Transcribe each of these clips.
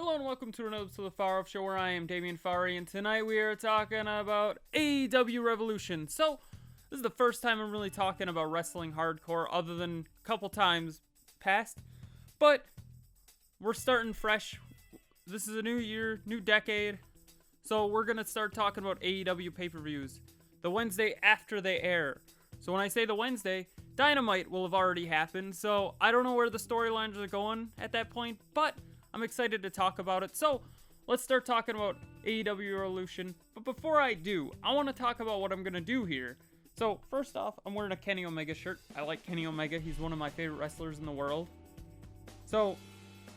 Hello and welcome to another episode of the Farr Show, where I am Damian Farr, and tonight we are talking about AEW Revolution. So, this is the first time I'm really talking about wrestling hardcore, other than a couple times past. But, we're starting fresh. This is a new year, new decade. So, we're going to start talking about AEW pay-per-views. The Wednesday after they air. So, when I say the Wednesday, Dynamite will have already happened. So, I don't know where the storylines are going at that point, but I'm excited to talk about it. So, let's start talking about AEW Revolution. But before I do, I want to talk about what I'm going to do here. So, first off, I'm wearing a Kenny Omega shirt. I like Kenny Omega. He's one of my favorite wrestlers in the world. So,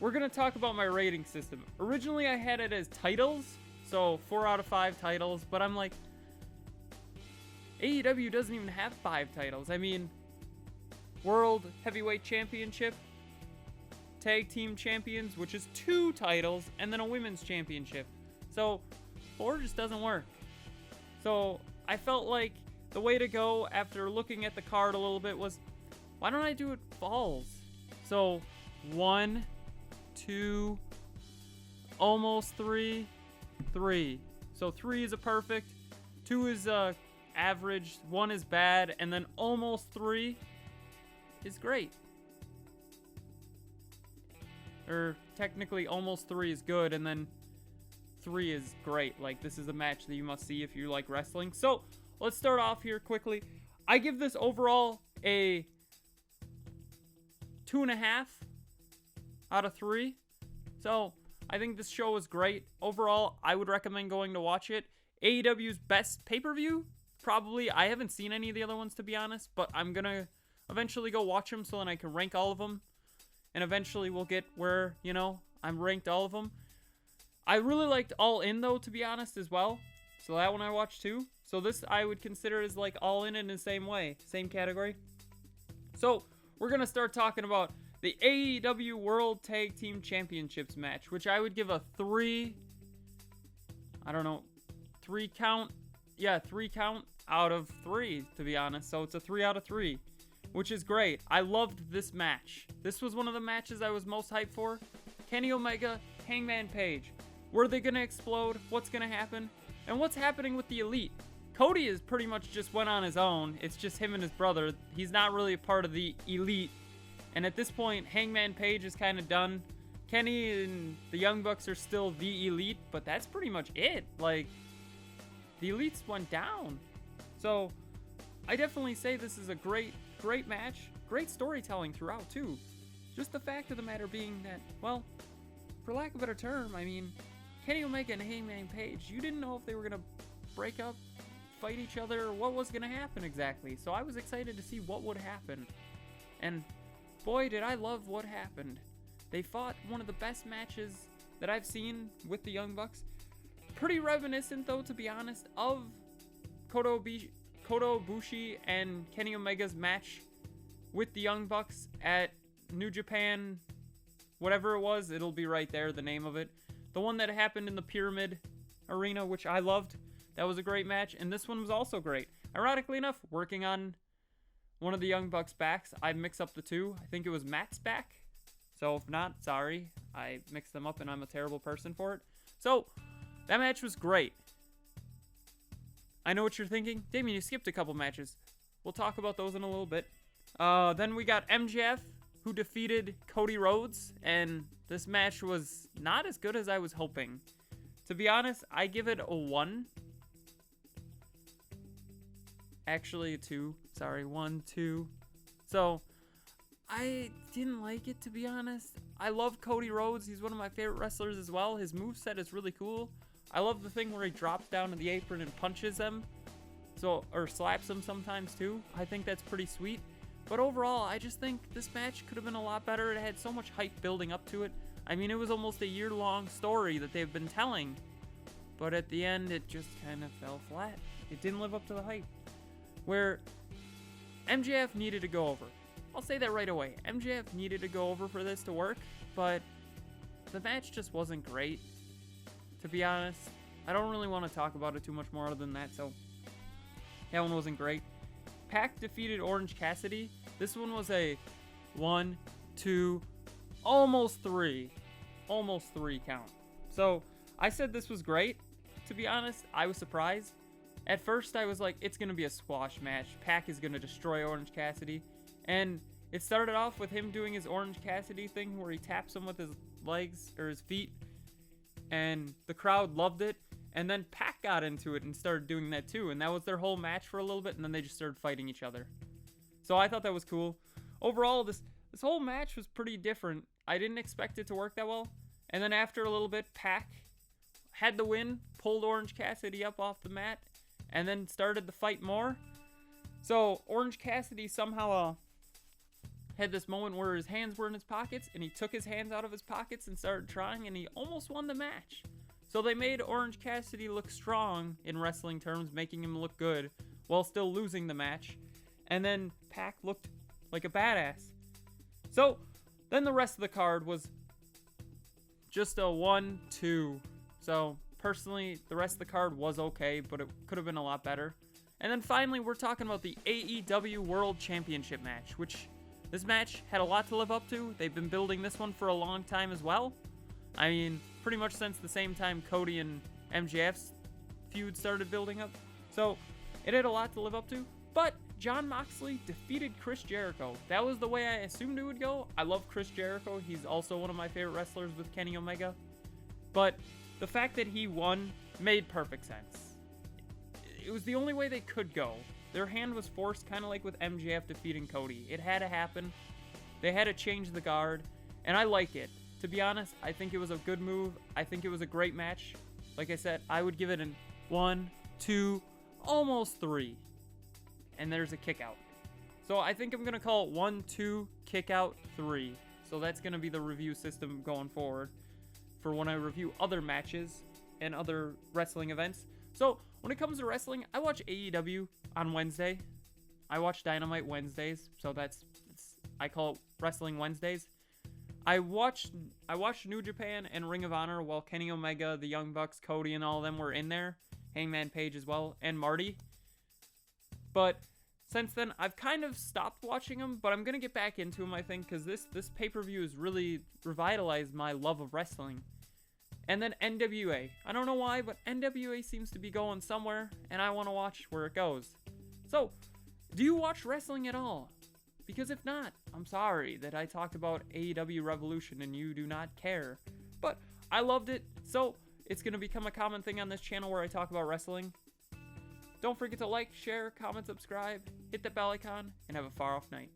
we're going to talk about my rating system. Originally, I had it as titles. So, 4 out of 5 titles. But I'm like, AEW doesn't even have 5 titles. I mean, World Heavyweight Championship, Tag Team Champions, which is 2 titles, and then a Women's Championship. So, 4 just doesn't work. So, I felt like the way to go after looking at the card a little bit was, why don't I do it falls? So, 1, 2, almost 3, 3. So, 3 is a perfect, 2 is average, 1 is bad, and then almost 3 is great. Or technically almost 3 is good, and then 3 is great. Like, this is a match that you must see if you like wrestling. So, let's start off here quickly. I give this overall a 2.5 out of 3. So, I think this show is great. Overall, I would recommend going to watch it. AEW's best pay-per-view? Probably. I haven't seen any of the other ones, to be honest, but I'm gonna eventually go watch them so then I can rank all of them. And eventually we'll get where, you know, I'm ranked all of them. I really liked All In, though, to be honest, as well. So that one I watched, too. So this I would consider as, like, All In the same way. Same category. So, we're going to start talking about the AEW World Tag Team Championships match, which I would give a 3 count. Yeah, 3 count out of 3, to be honest. So it's a 3 out of 3. Which is great. I loved this match. This was one of the matches I was most hyped for. Kenny Omega, Hangman Page. Were they going to explode? What's going to happen? And what's happening with the Elite? Cody is pretty much just went on his own. It's just him and his brother. He's not really a part of the Elite. And at this point, Hangman Page is kind of done. Kenny and the Young Bucks are still the Elite, but that's pretty much it. Like, the Elites went down. So, I definitely say this is a great match. Great storytelling throughout, too. Just the fact of the matter being that, well, for lack of a better term, I mean, Kenny Omega and Hangman Page, you didn't know if they were going to break up, fight each other, or what was going to happen exactly. So I was excited to see what would happen. And boy, did I love what happened. They fought one of the best matches that I've seen with the Young Bucks. Pretty reminiscent, though, to be honest, of Kota Ibushi and Kenny Omega's match with the Young Bucks at New Japan, whatever it was, it'll be right there, the name of it. The one that happened in the Pyramid Arena, which I loved. That was a great match, and this one was also great. Ironically enough, working on one of the Young Bucks' backs, I mix up the two. I think it was Matt's back. So if not, sorry. I mixed them up and I'm a terrible person for it. So, that match was great. I know what you're thinking. Damien, you skipped a couple matches. We'll talk about those in a little bit. Then we got MJF, who defeated Cody Rhodes, and this match was not as good as I was hoping. To be honest, I give it a 1. Actually, a 2. Sorry, 1, 2. So, I didn't like it, to be honest. I love Cody Rhodes. He's one of my favorite wrestlers as well. His moveset is really cool. I love the thing where he drops down to the apron and punches them. Or slaps them sometimes too. I think that's pretty sweet. But overall, I just think this match could have been a lot better. It had so much hype building up to it. I mean, it was almost a year-long story that they've been telling. But at the end, it just kind of fell flat. It didn't live up to the hype. Where MJF needed to go over. I'll say that right away. MJF needed to go over for this to work. But the match just wasn't great. To be honest, I don't really want to talk about it too much more other than that, so that one wasn't great. Pac defeated Orange Cassidy. This one was a 1, 2, almost 3 count. So I said this was great. To be honest, I was surprised. At first, I was like, it's going to be a squash match. Pac is going to destroy Orange Cassidy. And it started off with him doing his Orange Cassidy thing where he taps him with his legs or his feet. And the crowd loved it. And then Pac got into it and started doing that too. And that was their whole match for a little bit. And then they just started fighting each other. So I thought that was cool. Overall, this whole match was pretty different. I didn't expect it to work that well. And then after a little bit, Pac had the win, pulled Orange Cassidy up off the mat, and then started the fight more. So Orange Cassidy somehow had this moment where his hands were in his pockets, and he took his hands out of his pockets and started trying, and he almost won the match. So they made Orange Cassidy look strong in wrestling terms, making him look good, while still losing the match. And then Pac looked like a badass. So then the rest of the card was just a 1-2. So personally, the rest of the card was okay, but it could have been a lot better. And then finally, we're talking about the AEW World Championship match, which this match had a lot to live up to. They've been building this one for a long time as well. I mean, pretty much since the same time Cody and MJF's feud started building up. So it had a lot to live up to. But Jon Moxley defeated Chris Jericho. That was the way I assumed it would go. I love Chris Jericho. He's also one of my favorite wrestlers with Kenny Omega. But the fact that he won made perfect sense. It was the only way they could go. Their hand was forced, kind of like with MJF defeating Cody. It had to happen. They had to change the guard, and I like it. To be honest, I think it was a good move. I think it was a great match. Like I said, I would give it an 1, 2, almost 3. And there's a kick out. So I think I'm going to call it 1, 2, kick out, 3. So that's going to be the review system going forward for when I review other matches and other wrestling events. So when it comes to wrestling, I watch AEW on Wednesday. I watch Dynamite Wednesdays. So I call it Wrestling Wednesdays. I watched New Japan and Ring of Honor while Kenny Omega, the Young Bucks, Cody, and all of them were in there. Hangman Page as well, and Marty. But since then, I've kind of stopped watching them, but I'm going to get back into them, I think, because this pay-per-view has really revitalized my love of wrestling. And then NWA. I don't know why, but NWA seems to be going somewhere, and I want to watch where it goes. So, do you watch wrestling at all? Because if not, I'm sorry that I talked about AEW Revolution and you do not care. But I loved it, so it's going to become a common thing on this channel where I talk about wrestling. Don't forget to like, share, comment, subscribe, hit that bell icon, and have a far off night.